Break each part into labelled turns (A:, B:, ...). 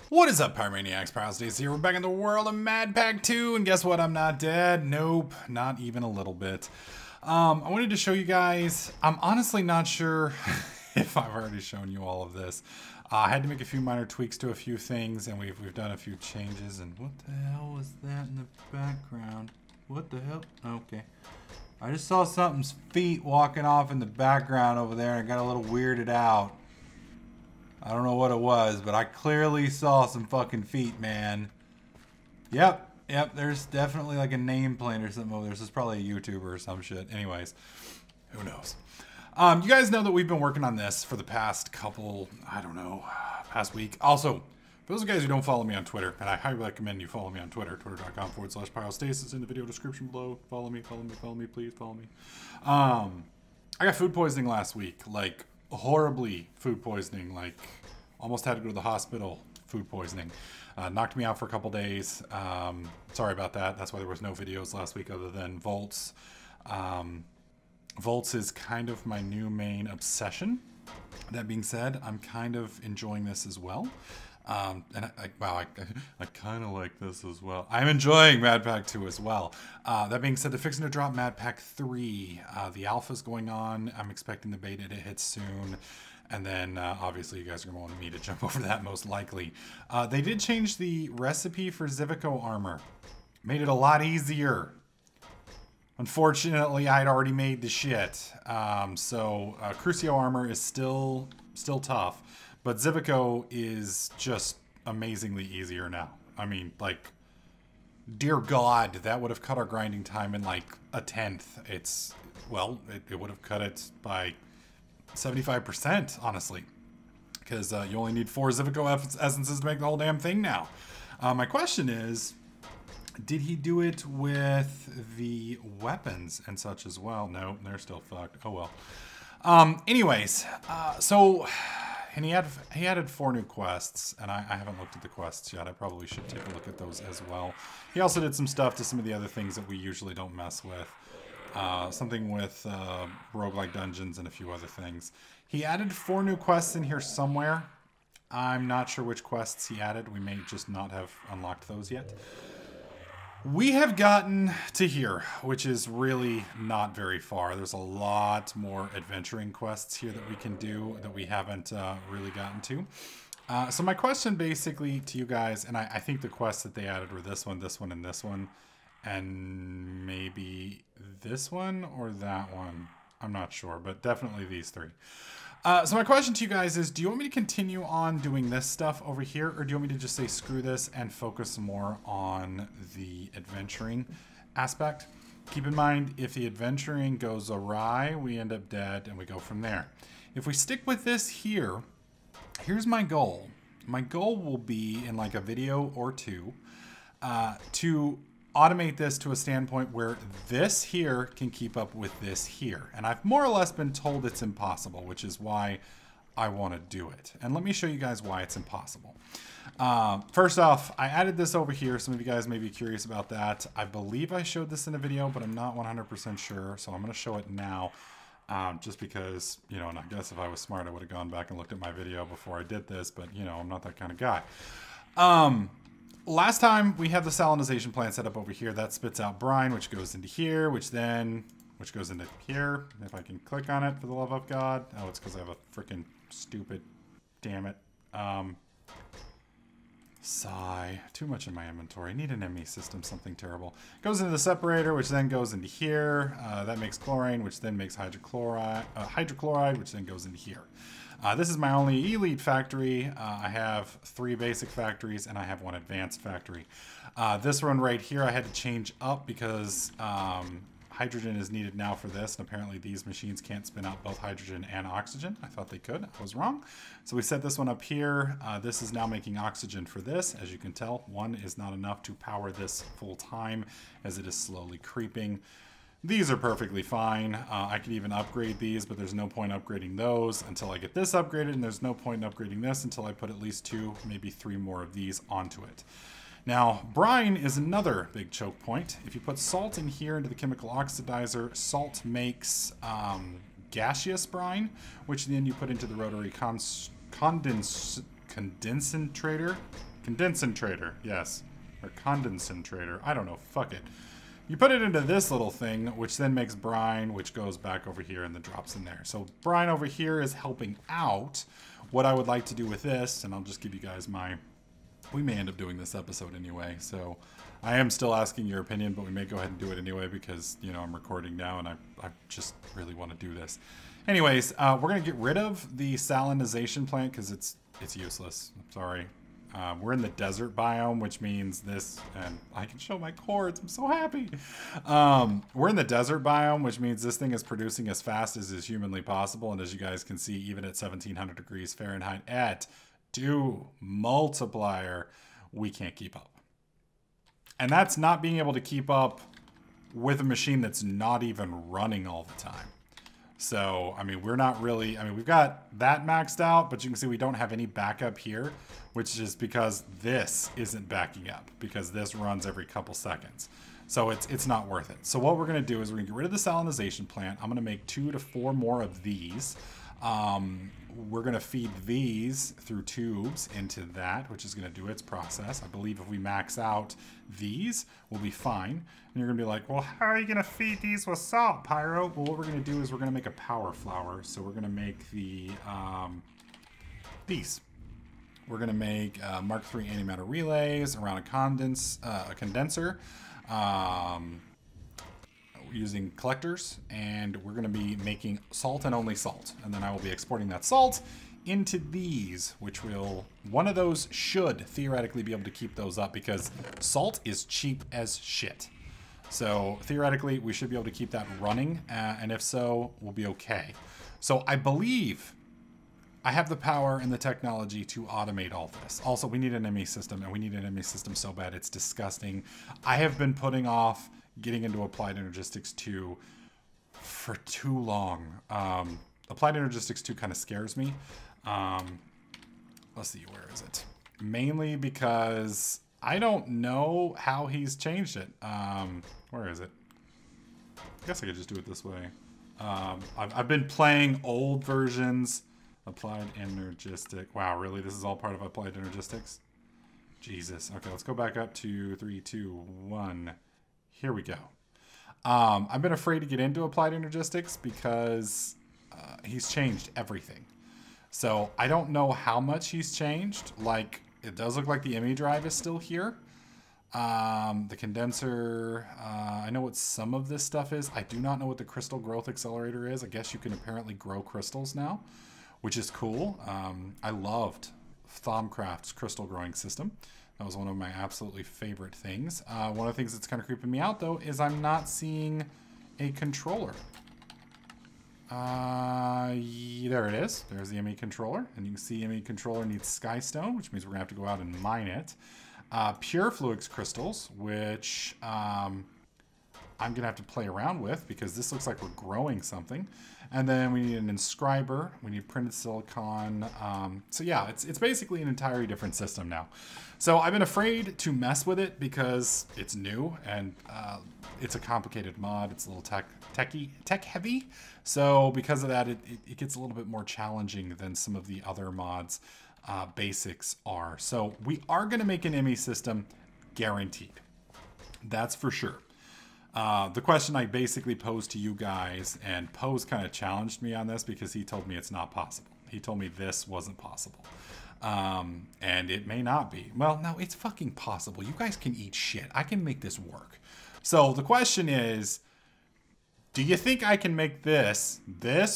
A: What is up, Pyromaniacs? Pyrostasis here. We're back in the world of Madpack 2, and guess what? I'm not dead. Nope, not even a little bit. I wanted to show you guys. I'm honestly not sure if I've already shown you all of this. I had to make a few minor tweaks to a few things, and we've done a few changes. And what the hell was that in the background? What the hell? Okay. I just saw something's feet walking off in the background over there, and I got a little weirded out. I don't know what it was, but I clearly saw some fucking feet, man. Yep, there's definitely like a nameplate or something over there. This is probably a YouTuber or some shit. Anyways, who knows? You guys know that we've been working on this for the past couple, I don't know, past week. Also, for those guys who don't follow me on Twitter, and I highly recommend you follow me on Twitter, twitter.com/pyrostasis in the video description below. Follow me, please follow me. I got food poisoning last week, like horribly food poisoning, like almost had to go to the hospital. Food poisoning knocked me out for a couple days. Sorry about that. That's why there was no videos last week other than Voltz. Voltz is kind of my new main obsession. That being said, I'm kind of enjoying this as well. And I kind of like this as well. I'm enjoying Madpack 2 as well. That being said, they're fixing to drop Madpack 3. The alpha's going on. I'm expecting the beta to hit soon. And then, obviously, you guys are going to want me to jump over that most likely. They did change the recipe for Zivico armor. Made it a lot easier. Unfortunately, I'd already made the shit. Crucio armor is still tough. But Zivico is just amazingly easier now. I mean, like, dear God, that would have cut our grinding time in like a tenth. Well, it would have cut it by 75%, honestly. Because you only need 4 Zivico essences to make the whole damn thing now. My question is, did he do it with the weapons and such as well? No, they're still fucked. Oh well. Anyways, and he added 4 new quests, and I haven't looked at the quests yet. I probably should take a look at those as well. He also did some stuff to some of the other things that we usually don't mess with. Something with roguelike dungeons and a few other things. He added 4 new quests in here somewhere. I'm not sure which quests he added. We may just not have unlocked those yet. We have gotten to here, which is really not very far. There's a lot more adventuring quests here that we can do that we haven't really gotten to. So my question basically to you guys, and I think the quests that they added were this one, and this one, and maybe this one or that one. I'm not sure, but definitely these 3. So my question to you guys is, do you want me to continue on doing this stuff over here, or do you want me to just say screw this and focus more on the adventuring aspect? Keep in mind, if the adventuring goes awry, we end up dead and we go from there. If we stick with this here, here's my goal. My goal will be in like a video or 2 to automate this to a standpoint where this here can keep up with this here. And I've more or less been told it's impossible, which is why I want to do it. And let me show you guys why it's impossible. First off, I added this over here. Some of you guys may be curious about that. I believe I showed this in a video, but I'm not 100% sure. So I'm going to show it now. Just because, you know, and I guess if I was smart, I would have gone back and looked at my video before I did this, but you know, I'm not that kind of guy. Last time we have the salinization plant set up over here. That spits out brine, which goes into here, which goes into here. If I can click on it, for the love of God. Oh, it's because I have a freaking stupid, damn it. Sigh. Too much in my inventory. Need an ME system, something terrible. Goes into the separator, which then goes into here. That makes chlorine, which then makes hydrochloride, which then goes into here. This is my only elite factory. I have 3 basic factories and I have 1 advanced factory. This one right here I had to change up because hydrogen is needed now for this, and apparently these machines can't spin out both hydrogen and oxygen. I thought they could. I was wrong. So we set this one up here. This is now making oxygen for this. As you can tell, 1 is not enough to power this full time as it is slowly creeping. These are perfectly fine. I could even upgrade these, but there's no point upgrading those until I get this upgraded, and there's no point in upgrading this until I put at least 2, maybe 3 more of these onto it. Now, brine is another big choke point. If you put salt in here into the chemical oxidizer, salt makes gaseous brine, which then you put into the rotary condensator. Condensator, yes. Or condensator. I don't know. Fuck it. You put it into this little thing, which then makes brine, which goes back over here and then drops in there. So brine over here is helping out. What I would like to do with this, and I'll just give you guys my... We may end up doing this episode anyway, so I am still asking your opinion, but we may go ahead and do it anyway because, you know, I'm recording now and I just really want to do this. Anyways, we're going to get rid of the salinization plant because it's useless. I'm sorry. We're in the desert biome, which means this, and I can show my cords. I'm so happy. We're in the desert biome, which means this thing is producing as fast as is humanly possible. And as you guys can see, even at 1700 degrees Fahrenheit at 2 multiplier, we can't keep up. And that's not being able to keep up with a machine that's not even running all the time. So, I mean, we're not really, I mean, we've got that maxed out, but you can see we don't have any backup here, which is because this isn't backing up, because this runs every couple seconds. So it's not worth it. So what we're going to do is we're going to get rid of the salinization plant. I'm going to make 2 to 4 more of these. We're going to feed these through tubes into that, which is going to do its process. I believe if we max out these, we'll be fine. And you're going to be like, well, how are you going to feed these with salt, Pyro? Well, what we're going to do is we're going to make a power flower. So we're going to make the these. We're going to make Mark III antimatter relays around a condenser. Using collectors, and we're going to be making salt and only salt, and then I will be exporting that salt into these, which will, one of those should theoretically be able to keep those up because salt is cheap as shit. So theoretically we should be able to keep that running, and if so, we'll be okay. So I believe I have the power and the technology to automate all this. Also, we need an ME system, and we need an ME system so bad it's disgusting. I have been putting off getting into Applied Energistics 2 for too long. Applied Energistics 2 kind of scares me. Let's see, where is it? Mainly because I don't know how he's changed it. Where is it? I guess I could just do it this way. I've been playing old versions. Applied Energistics. Wow, really? This is all part of Applied Energistics? Jesus. Okay, let's go back up to 3, 2, 1. Here we go. I've been afraid to get into Applied Energistics because he's changed everything. So I don't know how much he's changed. Like, it does look like the ME drive is still here. The condenser, I know what some of this stuff is. I do not know what the crystal growth accelerator is. I guess you can apparently grow crystals now, which is cool. I loved Thaumcraft's crystal growing system. That was one of my absolutely favorite things. One of the things that's kind of creeping me out, though, is I'm not seeing a controller. There it is. There's the ME controller. And you can see ME controller needs Skystone, which means we're going to have to go out and mine it. Pure Fluix crystals, which I'm going to have to play around with because this looks like we're growing something. And then we need an inscriber. We need printed silicon. So yeah, it's basically an entirely different system now. So I've been afraid to mess with it because it's new and it's a complicated mod. It's a little tech heavy. So because of that, it gets a little bit more challenging than some of the other mods basics are. So we are going to make an ME system guaranteed. That's for sure. The question I basically posed to you guys, and Pose kind of challenged me on this because he told me it's not possible. He told me this wasn't possible. And it may not be. Well, no, it's fucking possible. You guys can eat shit. I can make this work. So the question is, do you think I can make this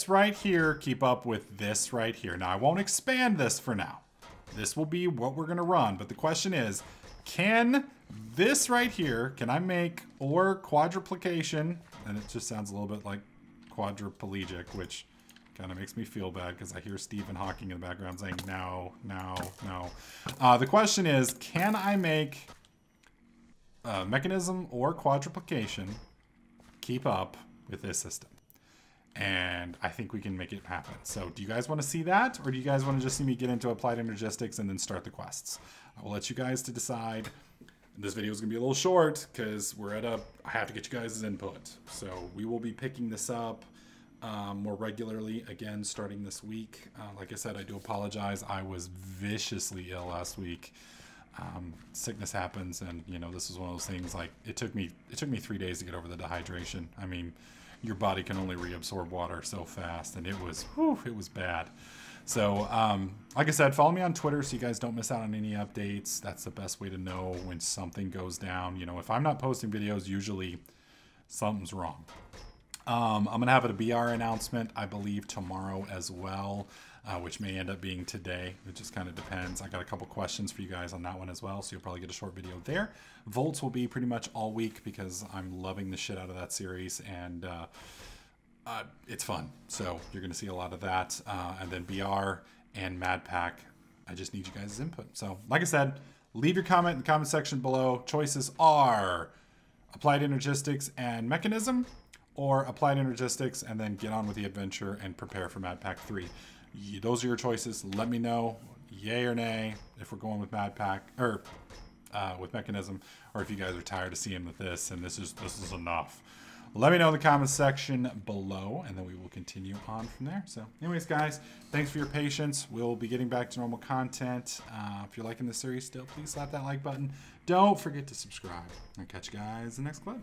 A: right here keep up with this right here? Now, I won't expand this for now. This will be what we're going to run. But the question is, can this right here, can I make, or quadruplication, and it just sounds a little bit like quadriplegic, which kind of makes me feel bad because I hear Stephen Hawking in the background saying no, no, no. The question is, can I make mechanism or quadruplication keep up with this system? And I think we can make it happen. So do you guys want to see that? Or do you guys want to just see me get into Applied Energistics and then start the quests? I will let you guys to decide. This video is going to be a little short because I have to get you guys' input. So we will be picking this up more regularly again starting this week. Like I said, I do apologize. I was viciously ill last week. Sickness happens, and you know, this is one of those things. Like it took me 3 days to get over the dehydration. I mean, your body can only reabsorb water so fast, and it was bad. So, like I said, follow me on Twitter so you guys don't miss out on any updates. That's the best way to know when something goes down. You know, if I'm not posting videos, usually something's wrong. I'm going to have a BR announcement, I believe, tomorrow as well, which may end up being today. It just kind of depends. I got a couple questions for you guys on that one as well, so you'll probably get a short video there. Voltz will be pretty much all week because I'm loving the shit out of that series, and it's fun. So you're going to see a lot of that. And then BR and Madpack, I just need you guys' input. So like I said, leave your comment in the comment section below. Choices are Applied Energistics and Mechanism, or Applied Energistics and then get on with the adventure and prepare for Madpack 3. Those are your choices. Let me know, yay or nay, if we're going with Madpack, or with Mechanism, or if you guys are tired of seeing with this and this is enough. Let me know in the comments section below, and then we will continue on from there. So anyways, guys, thanks for your patience. We'll be getting back to normal content. If you're liking this series still, please slap that like button. Don't forget to subscribe. I'll catch you guys in the next clip.